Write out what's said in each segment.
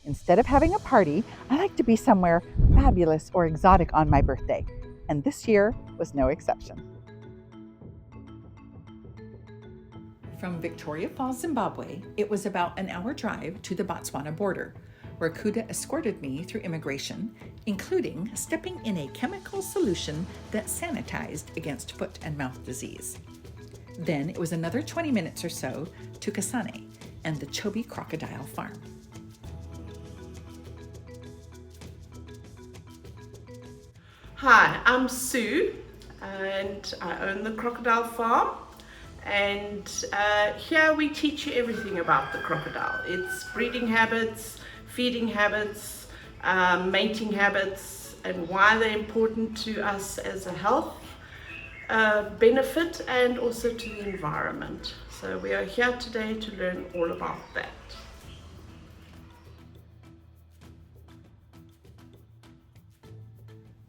Instead of having a party, I like to be somewhere fabulous or exotic on my birthday, and this year was no exception. From Victoria Falls, Zimbabwe, it was about an hour drive to the Botswana border, where Kuda escorted me through immigration, including stepping in a chemical solution that sanitized against foot and mouth disease. Then it was another 20 minutes or so to Kasane and the Chobe Crocodile Farm. Hi, I'm Sue and I own the Crocodile Farm, and here we teach you everything about the crocodile. It's breeding habits, feeding habits, mating habits, and why they're important to us as a health benefit and also to the environment. So we are here today to learn all about that.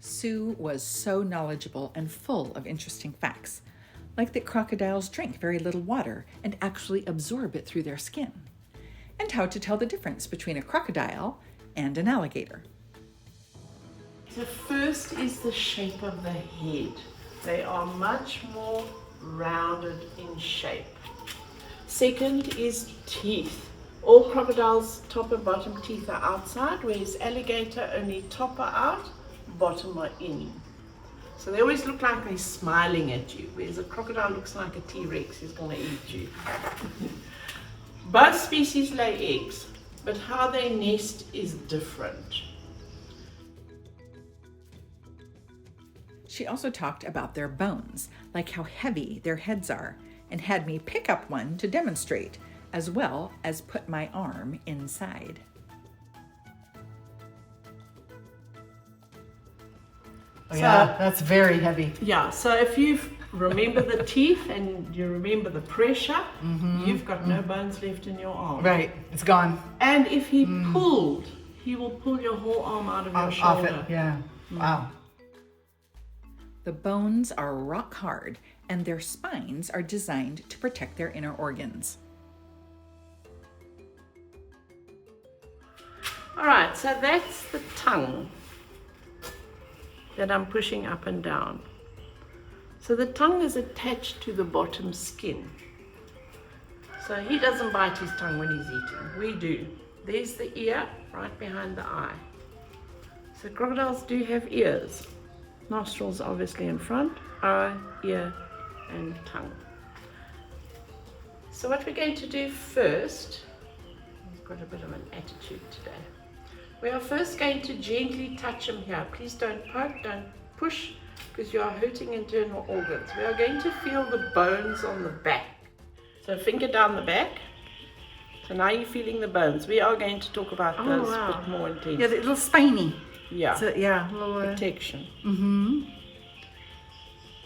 Sue was so knowledgeable and full of interesting facts, like that crocodiles drink very little water and actually absorb it through their skin, and how to tell the difference between a crocodile and an alligator. So first is the shape of the head. They are much more rounded in shape. Second is teeth. All crocodiles' top and bottom teeth are outside, whereas alligator only top are out, bottom are in. So they always look like they're smiling at you, whereas a crocodile looks like a T-Rex, he's going to eat you. Both species lay eggs, but how they nest is different. She also talked about their bones, like how heavy their heads are, and had me pick up one to demonstrate, as well as put my arm inside. Oh, yeah, that's very heavy. Yeah, so if you remember the teeth and you remember the pressure, you've got no bones left in your arm. Right, it's gone. And if he pulled, he will pull your whole arm out of your shoulder. Off it, yeah. Wow. The bones are rock hard, and their spines are designed to protect their inner organs. All right, so that's the tongue that I'm pushing up and down. So the tongue is attached to the bottom skin. So he doesn't bite his tongue when he's eating. We do. There's the ear right behind the eye. So crocodiles do have ears. Nostrils obviously in front, eye, ear, and tongue. So what we're going to do first, he's got a bit of an attitude today. We are first going to gently touch him here. Please don't poke, don't push, because you are hurting internal organs. We are going to feel the bones on the back. So finger down the back. So now you're feeling the bones. We are going to talk about those a bit more intensely. Yeah, they're a little spiny. Yeah. So, yeah, a little protection. Mm-hmm.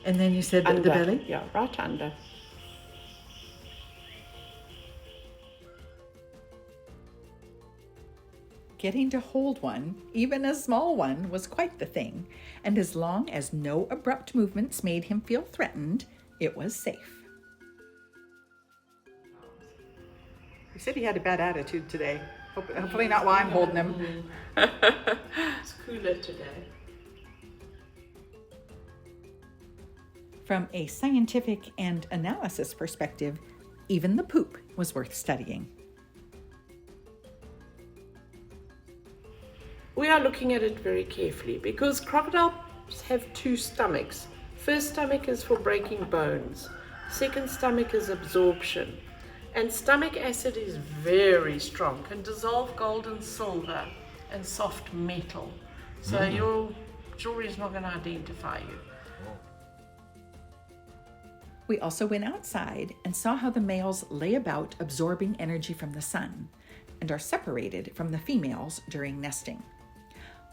And then you said Under. the belly? Yeah, right under. Getting to hold one, even a small one, was quite the thing, and as long as no abrupt movements made him feel threatened, it was safe. He said he had a bad attitude today. Hopefully not while I'm holding him. It's cooler today. From a scientific and analysis perspective, even the poop was worth studying. We are looking at it very carefully because crocodiles have two stomachs. First stomach is for breaking bones. Second stomach is absorption. And stomach acid is very strong, can dissolve gold and silver and soft metal. So your jewelry is not going to identify you. We also went outside and saw how the males lay about absorbing energy from the sun and are separated from the females during nesting.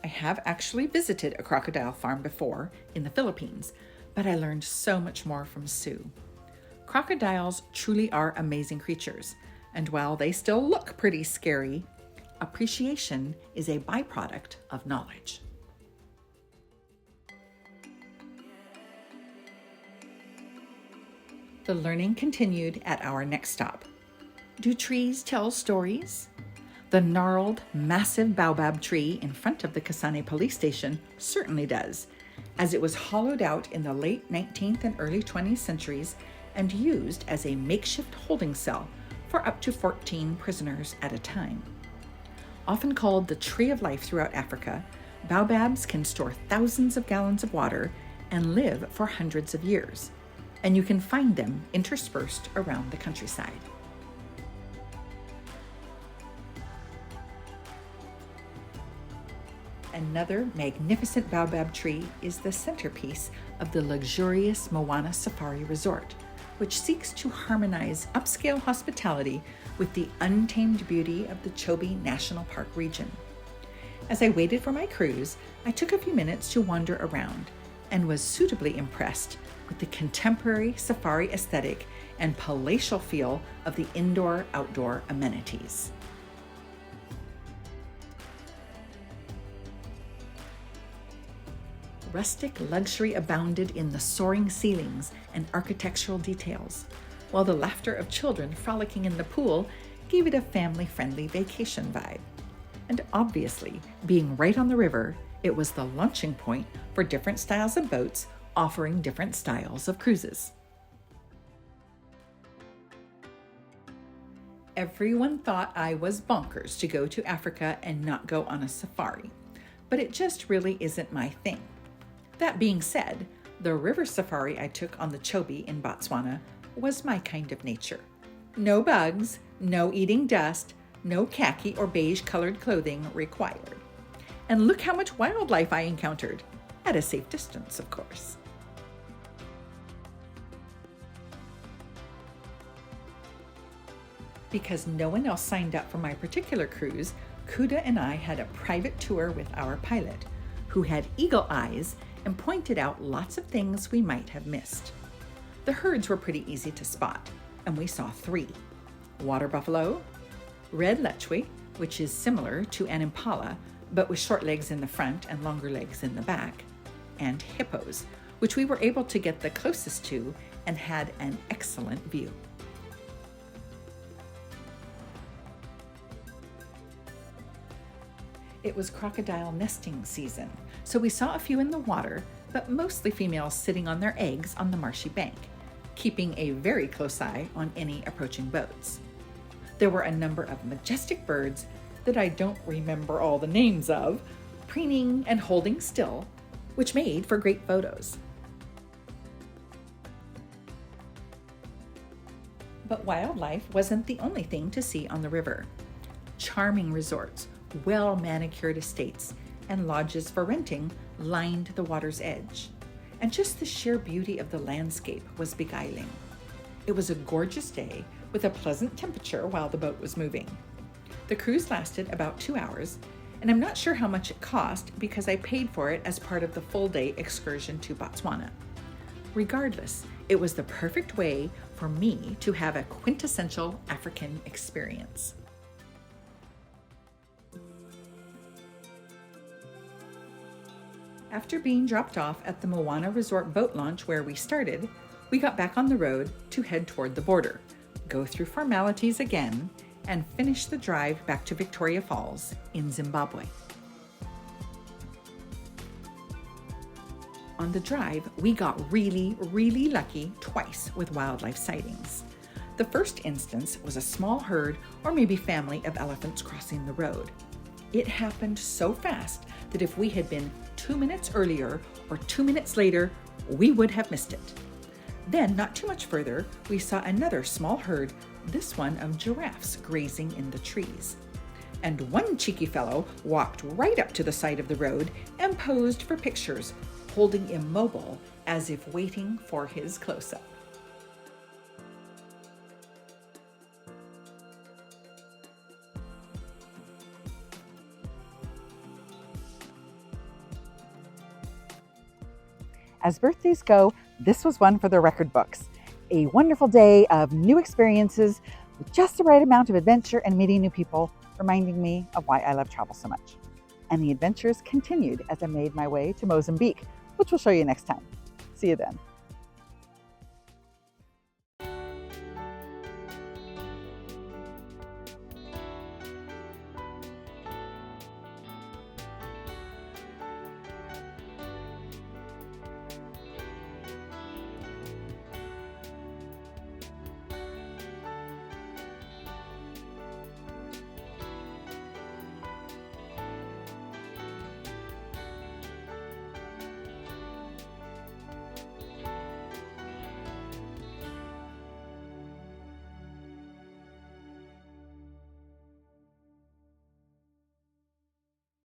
I have actually visited a crocodile farm before in the Philippines, but I learned so much more from Sue. Crocodiles truly are amazing creatures, and while they still look pretty scary, appreciation is a byproduct of knowledge. The learning continued at our next stop. Do trees tell stories? The gnarled, massive baobab tree in front of the Kasane police station certainly does, as it was hollowed out in the late 19th and early 20th centuries and used as a makeshift holding cell for up to 14 prisoners at a time. Often called the tree of life throughout Africa, baobabs can store thousands of gallons of water and live for hundreds of years, and you can find them interspersed around the countryside. Another magnificent baobab tree is the centerpiece of the luxurious Moana Safari Resort, which seeks to harmonize upscale hospitality with the untamed beauty of the Chobe National Park region. As I waited for my cruise, I took a few minutes to wander around and was suitably impressed with the contemporary safari aesthetic and palatial feel of the indoor-outdoor amenities. Rustic luxury abounded in the soaring ceilings and architectural details, while the laughter of children frolicking in the pool gave it a family-friendly vacation vibe. And obviously, being right on the river, it was the launching point for different styles of boats offering different styles of cruises. Everyone thought I was bonkers to go to Africa and not go on a safari, but it just really isn't my thing. That being said, the river safari I took on the Chobe in Botswana was my kind of nature. No bugs, no eating dust, no khaki or beige-colored clothing required. And look how much wildlife I encountered, at a safe distance, of course. Because no one else signed up for my particular cruise, Kuda and I had a private tour with our pilot, who had eagle eyes and pointed out lots of things we might have missed. The herds were pretty easy to spot, and we saw 3: water buffalo, red lechwe, which is similar to an impala, but with short legs in the front and longer legs in the back, and hippos, which we were able to get the closest to and had an excellent view. It was crocodile nesting season, so we saw a few in the water, but mostly females sitting on their eggs on the marshy bank, keeping a very close eye on any approaching boats. There were a number of majestic birds that I don't remember all the names of, preening and holding still, which made for great photos. But wildlife wasn't the only thing to see on the river. Charming resorts, well-manicured estates, and lodges for renting lined the water's edge, and just the sheer beauty of the landscape was beguiling. It was a gorgeous day with a pleasant temperature while the boat was moving. The cruise lasted about 2 hours, and I'm not sure how much it cost because I paid for it as part of the full-day excursion to Botswana. Regardless, it was the perfect way for me to have a quintessential African experience. After being dropped off at the Moana Resort boat launch where we started, we got back on the road to head toward the border, go through formalities again, and finish the drive back to Victoria Falls in Zimbabwe. On the drive, we got really lucky twice with wildlife sightings. The first instance was a small herd or maybe family of elephants crossing the road. It happened so fast that if we had been 2 minutes earlier or 2 minutes later, we would have missed it. Then, not too much further, we saw another small herd, this one of giraffes grazing in the trees. And one cheeky fellow walked right up to the side of the road and posed for pictures, holding immobile as if waiting for his close-up. As birthdays go, this was one for the record books. A wonderful day of new experiences with just the right amount of adventure and meeting new people, reminding me of why I love travel so much. And the adventures continued as I made my way to Mozambique, which we'll show you next time. See you then.